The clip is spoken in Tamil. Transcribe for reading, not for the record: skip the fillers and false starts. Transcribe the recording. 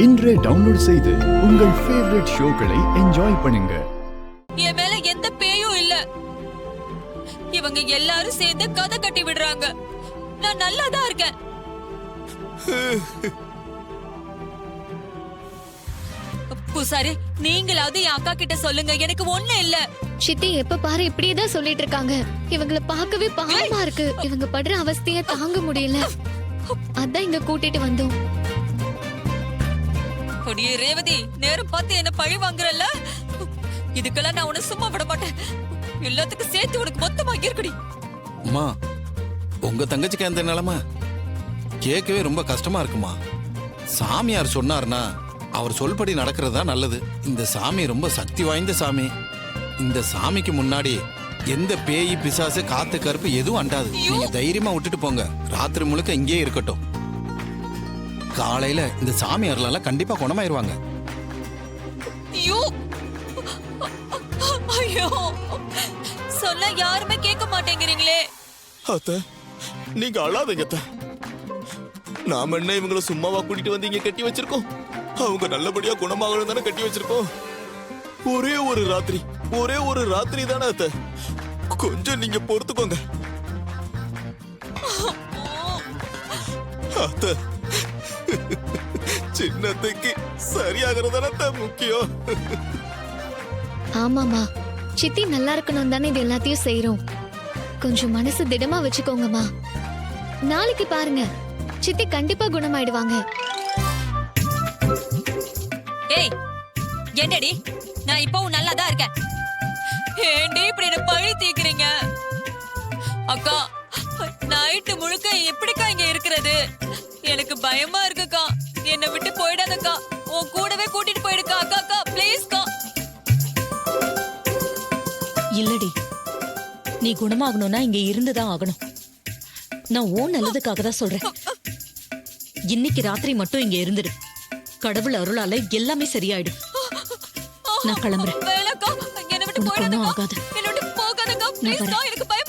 இன்றே டவுன்லோட் செய்து உங்கள் ஃபேவரட் ஷோக்களை என்ஜாய் பண்ணுங்க. என் மேல எந்த பேயும் இல்ல. இவங்க எல்லாரும் சேர்ந்து கதை கட்டி விடுறாங்க. நான் நல்லா தான் இருக்கேன். பூசாரி, நீங்களாவது என் அக்கா கிட்ட சொல்லுங்க, எனக்கு ஒண்ணு இல்ல. சித்தி எப்ப பாரு இப்படியேதான் சொல்லிட்டு இருக்காங்க. இவங்கள பார்க்கவே பாவமா இருக்கு. இவங்க படுற அவஸ்தைய தாங்க முடியல. அதான் இங்க கூட்டிட்டு வந்தோம். கொடியே ரேவதி, நேரம் பார்த்து என்ன பழி வாங்குறல்ல. இதுக்கெல்லாம் நான் உன்னை சும்மா விட மாட்டேன். எல்லாத்துக்கும் சேர்த்து உனக்கு மொத்தமா இருக்கடி. அம்மா, உங்க தங்கச்சிக்கு அந்த நிலைமை கேட்கவே ரொம்ப கஷ்டமா இருக்குமா. சாமியார் சொன்னார்னா அவர் சொல்படி நடக்கிறதா நல்லது. இந்த சாமி ரொம்ப சக்தி வாய்ந்த சாமி. இந்த சாமிக்கு முன்னாடி எந்த பேய் பிசாசு காத்து கருப்பு எதுவும் அண்டாது. நீங்க தைரியமா விட்டுட்டு போங்க. ராத்திரி முழுக்க இங்கேயே இருக்கட்டும். காலையில இந்த சாமியார்லாம் கண்டிப்பா குணமாயிருவாங்க. ஐயோ, சொல்ல யாருமே கேட்க மாட்டேங்கிறீங்களே. அத்த, நீங்க அழாதீங்க அத்த. நாம என்ன இவங்கள சும்மாவா கூட்டிட்டு வந்து இங்க கட்டி வச்சிருக்கோம்? அவங்க நல்லபடியா குணமாகணும் தானே கட்டி வச்சிருக்கோம். ஒரே ஒரு ராத்திரி தானே அத்த. கொஞ்சம் நீங்க பொறுத்துக்கோங்க அத்த. சின்னத்துக்கு சரியாகிறதான முக்கியம். ஆமாமா, சித்தி நல்லா இருக்கணும் தானே இது எல்லாத்தையும் செய்யறோம். கொஞ்சம் மனசு திடமா வச்சுக்கோங்கம்மா. நாளைக்கு பாருங்க, சித்தி கண்டிப்பா குணமாயிடுவாங்க. ஏய், என்னடி, நான் இப்பவும் நல்லா தான் இருக்கேன். ஏண்டி இப்படி என்ன பழி தீக்குறீங்க? அக்கா, நைட்டு முழுக்க எப்படிக்கா இங்க இருக்கிறது? எனக்கு பயமா இருக்குக்கா. என்னை விட்டு போயிடாதக்கா. உன் கூடவே கூட்டிட்டு போயிடுக்கா. அக்கா அக்கா, ப்ளீஸ்க்கா. இல்லடி, நீ குணமாகணும்னா இங்க இருந்துதான் ஆகணும். நான் ஓ நல்லதுக்காக தான் சொல்றேன். இன்னைக்கு ராத்திரி மட்டும் இங்க இருந்துடு. கடவுள் அருளால எல்லாமே சரியாயிடும். நான் கிளம்புறேன். வேலைக்கா, என்னை விட்டு உனக்கு ஒண்ணும் போயிடாதக்கா. ஆகாது. என்னை விட்டு போகாதக்கா. ப்ளீஸ்க்கா, எனக்கு பயம்.